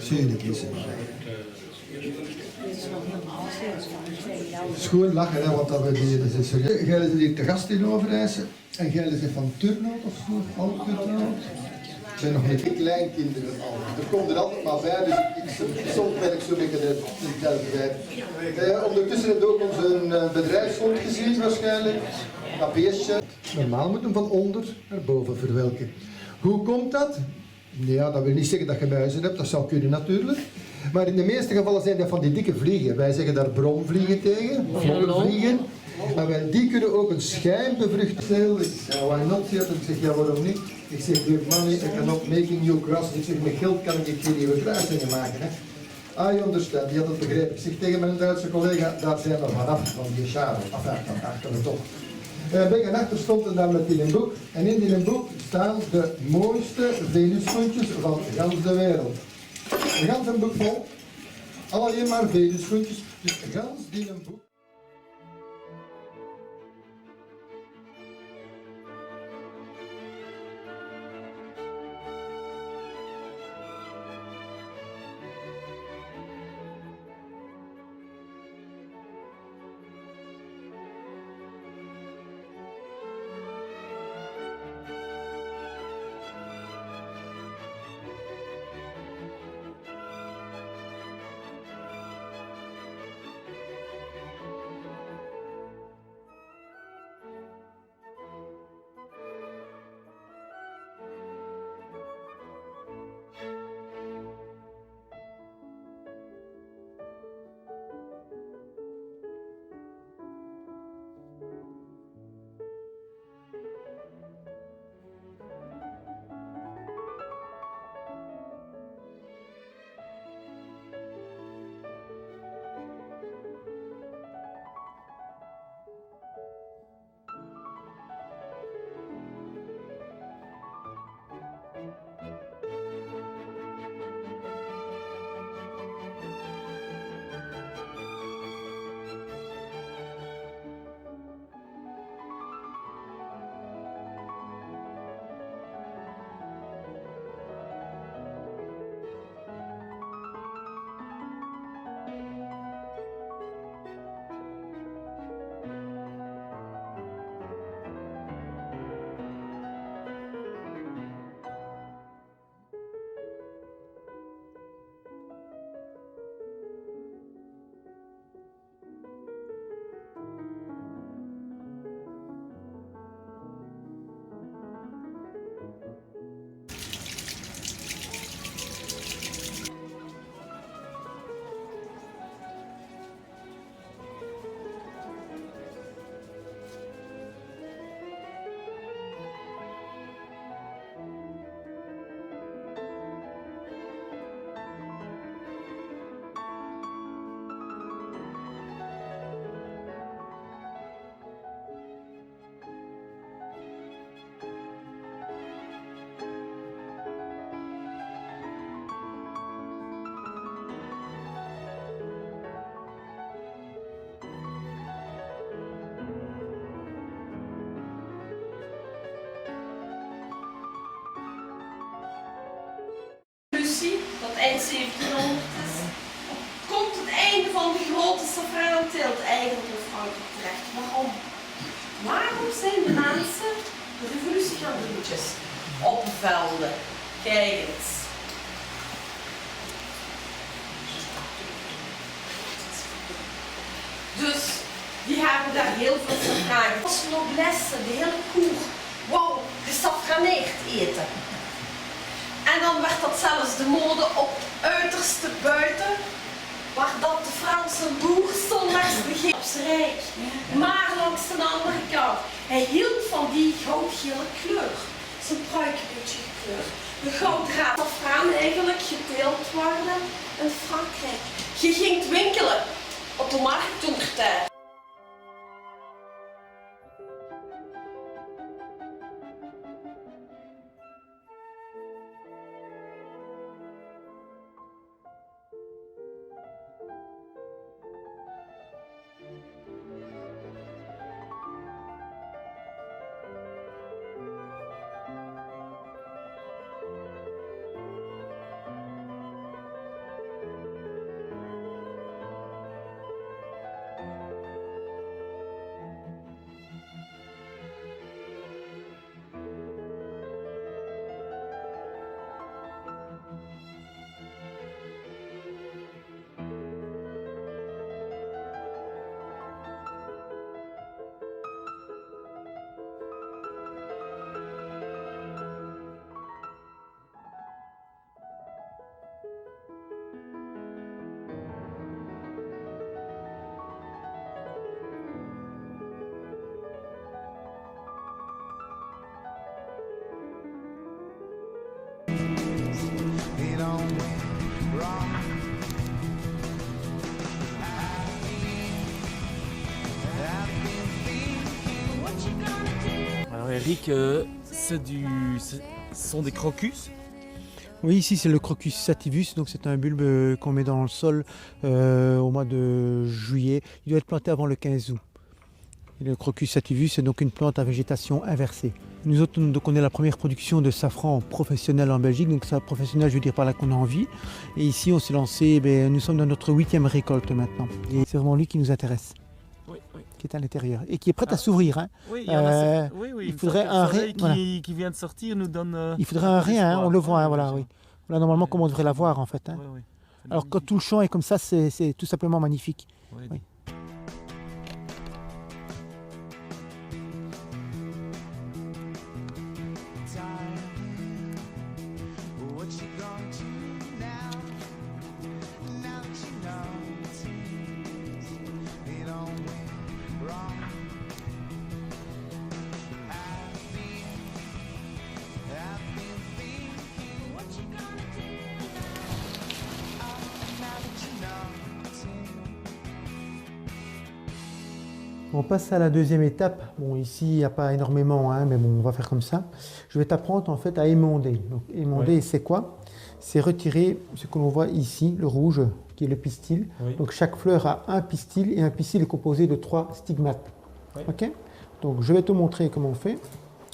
Tuurlijk is het. Schoon lachen, hè, want dat is serieus. Jij zit hier te gast in Overijse en jij zit van Turnhout of zo, Alp Turnhout. Ik ben nog met kleinkinderen al. Er komt er altijd maar bij, dus soms ben ik zo'n beetje de bij. Ondertussen heb ik ook onze bedrijfshond gezien waarschijnlijk. Dat beestje. Normaal moet hem van onder naar boven verwelken. Hoe komt dat? Ja, dat wil niet zeggen dat je muizen hebt, dat zou kunnen natuurlijk. Maar in de meeste gevallen zijn dat van die dikke vliegen. Wij zeggen daar bromvliegen tegen, vloggenvliegen. Maar wel, die kunnen ook een schijn bevruchten. Ik zei, why not? Ik zeg, ja, waarom niet? Ik zeg, with money, I cannot making you grass. Ik zeg, met geld kan ik geen nieuwe kruisingen maken. Hè? I understand, die had het begrepen. Ik zeg tegen mijn Duitse collega, daar zijn we vanaf van die schade. Enfin, van achter het op. En achter stond er dan met in een boek. En in dit boek staan de mooiste Venusschoentjes van gans de wereld. Een gans een boek vol. Alleen maar Venusschoentjes. Dus gans die een boek. Dat eind 1700 is, komt het einde van de grote safraanteelt eigenlijk in Frankrijk terecht. Waarom? Waarom zijn de mensen de revolutie gaan doen op de velden? Kijk eens. Dus die hebben daar heel veel safraan. Als noblesse, de hele koer, wou gesafraneerd eten. En dan werd dat zelfs de mode op uiterste buiten, waar dat de Franse boer zondags begint op zijn rijk. Maar langs de andere kant, hij hield van die goudgele kleur. Zijn pruik een beetje gekleurd. De gouddraad safraan eigenlijk geteeld worden in Frankrijk. Je ging winkelen op de markt toen der tijd. Eric, ce sont des crocus. Oui, ici c'est le Crocus sativus, donc c'est un bulbe qu'on met dans le sol au mois de juillet. Il doit être planté avant le 15 août. Et le Crocus sativus est donc une plante à végétation inversée. Nous autres, donc, on est la première production de safran professionnel en Belgique, donc ça professionnel, je veux dire par là qu'on a envie. Et ici on s'est lancé, nous sommes dans notre 8e récolte maintenant. Et c'est vraiment lui qui nous intéresse, Oui, oui. qui est à l'intérieur et qui est prêt à s'ouvrir. Hein. Oui, il y en a, il faudrait un soleil voilà. qui vient de sortir nous donne. Il faudrait un rien, hein, on le voit, hein, voilà, oui. oui. Voilà normalement comme on devrait l'avoir en fait. Hein. Oui, oui. C'est Alors quand magnifique. tout le champ est comme ça, c'est tout simplement magnifique. Oui. Oui. On passe à la deuxième étape. Bon, ici, il n'y a pas énormément, hein, mais bon, on va faire comme ça. Je vais t'apprendre en fait à émonder. Donc, émonder, c'est quoi? C'est retirer ce que l'on voit ici, le rouge, qui est le pistil. Oui. Donc, chaque fleur a un pistil et un pistil est composé de 3 stigmates. Oui. Ok? Donc, je vais te montrer comment on fait.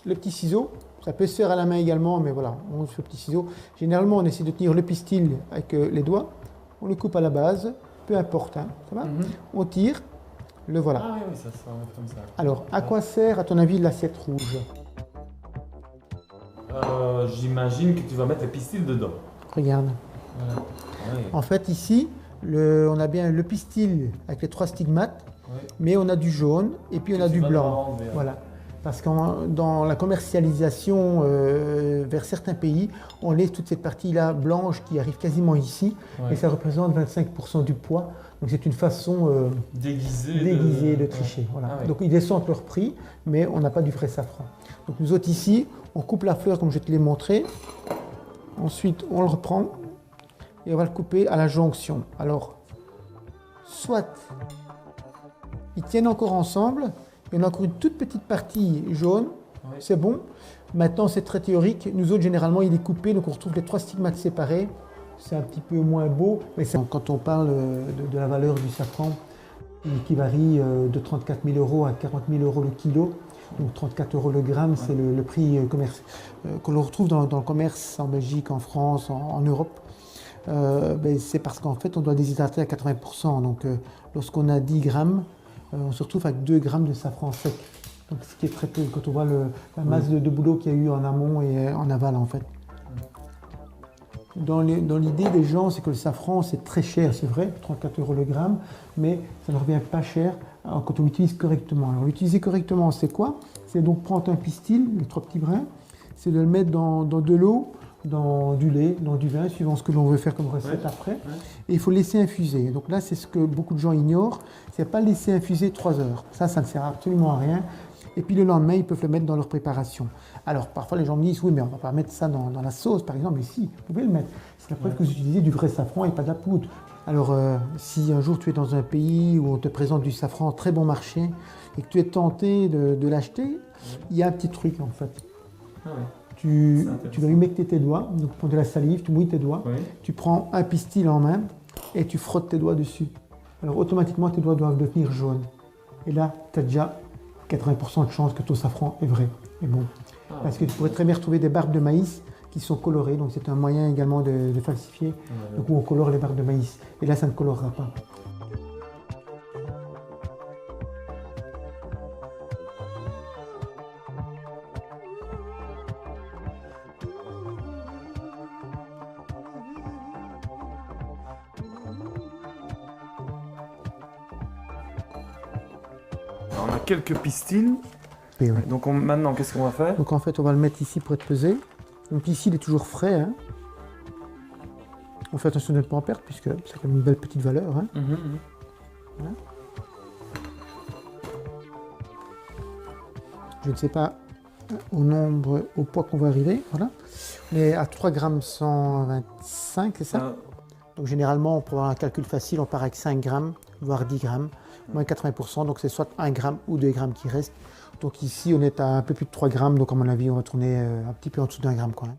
Le petit ciseau, ça peut se faire à la main également, mais voilà, on fait le petit ciseau. Généralement, on essaie de tenir le pistil avec les doigts. On le coupe à la base, peu importe, hein, ça va? On tire. Le voilà. Ah oui, ça se fait comme ça. Alors, à quoi sert, à ton avis, l'assiette rouge? J'imagine que tu vas mettre les pistils dedans. Regarde. Voilà. Oui. En fait, ici, on a bien le pistil avec les 3 stigmates, Oui. mais on a du jaune et puis on a Tu du vas blanc. devoir enlever, hein. Voilà. Parce que dans la commercialisation vers certains pays, on laisse toute cette partie-là blanche qui arrive quasiment ici, Ouais. et ça représente 25% du poids. Donc c'est une façon déguisée de tricher. Ouais. Voilà. Ah oui. Donc ils descendent leur prix, mais on n'a pas du vrai safran. Donc nous autres ici, on coupe la fleur comme je te l'ai montré. Ensuite, on le reprend et on va le couper à la jonction. Alors, soit ils tiennent encore ensemble, il y en a encore une toute petite partie jaune, Oui. c'est bon. Maintenant, c'est très théorique. Nous autres, généralement, il est coupé, donc on retrouve les 3 stigmates séparés. C'est un petit peu moins beau, mais quand on parle de la valeur du safran, qui varie de 34 000 € à 40 000 € le kilo, donc 34 € le gramme, c'est le prix que l'on retrouve dans le commerce en Belgique, en France, en Europe. C'est parce qu'en fait, on doit déshydrater à 80%. Donc, lorsqu'on a 10 grammes, on se retrouve avec 2 grammes de safran sec. Donc, ce qui est très peu quand on voit la masse de boulot qu'il y a eu en amont et en aval, en fait. Dans l'idée des gens, c'est que le safran, c'est très cher, c'est vrai, 34 € le gramme, mais ça ne revient pas cher quand on l'utilise correctement. Alors, l'utiliser correctement, c'est quoi? C'est donc prendre un pistil, les 3 petits brins, c'est de le mettre dans de l'eau, dans du lait, dans du vin, suivant ce que l'on veut faire comme recette après. Ouais. Et il faut le laisser infuser. Donc là, c'est ce que beaucoup de gens ignorent, c'est pas le laisser infuser 3 heures. Ça ne sert absolument à rien. Et puis le lendemain, ils peuvent le mettre dans leur préparation. Alors parfois les gens me disent, oui mais on ne va pas mettre ça dans la sauce par exemple. Mais si, vous pouvez le mettre. C'est la preuve que vous utilisez du vrai safran et pas de la poudre. Alors si un jour tu es dans un pays où on te présente du safran très bon marché et que tu es tenté de l'acheter, il y a un petit truc en fait. Ah oui. Tu vas humecter tes doigts, donc prendre de la salive, tu mouilles tes doigts, oui. Tu prends un pistil en main et tu frottes tes doigts dessus. Alors automatiquement tes doigts doivent devenir jaunes. Et là, tu as déjà 80% de chance que ton safran est vrai et bon. Ah, parce que tu pourrais très bien retrouver des barbes de maïs qui sont colorées, donc c'est un moyen également de falsifier, donc où on colore les barbes de maïs. Et là, ça ne colorera pas. On a quelques pistils. Oui, oui. Donc maintenant, qu'est-ce qu'on va faire? Donc en fait, on va le mettre ici pour être pesé. Donc ici, il est toujours frais. Hein. On fait attention de ne pas en perdre, puisque c'est quand même une belle petite valeur. Hein. Voilà. Je ne sais pas au poids qu'on va arriver. Voilà. On est à 3 grammes 125, c'est ça? Donc généralement, pour avoir un calcul facile, on part avec 5 grammes, voire 10 grammes, moins 80%, donc c'est soit 1 gramme ou 2 grammes qui restent. Donc ici, on est à un peu plus de 3 grammes, donc à mon avis, on va tourner un petit peu en dessous d'1 gramme quand même.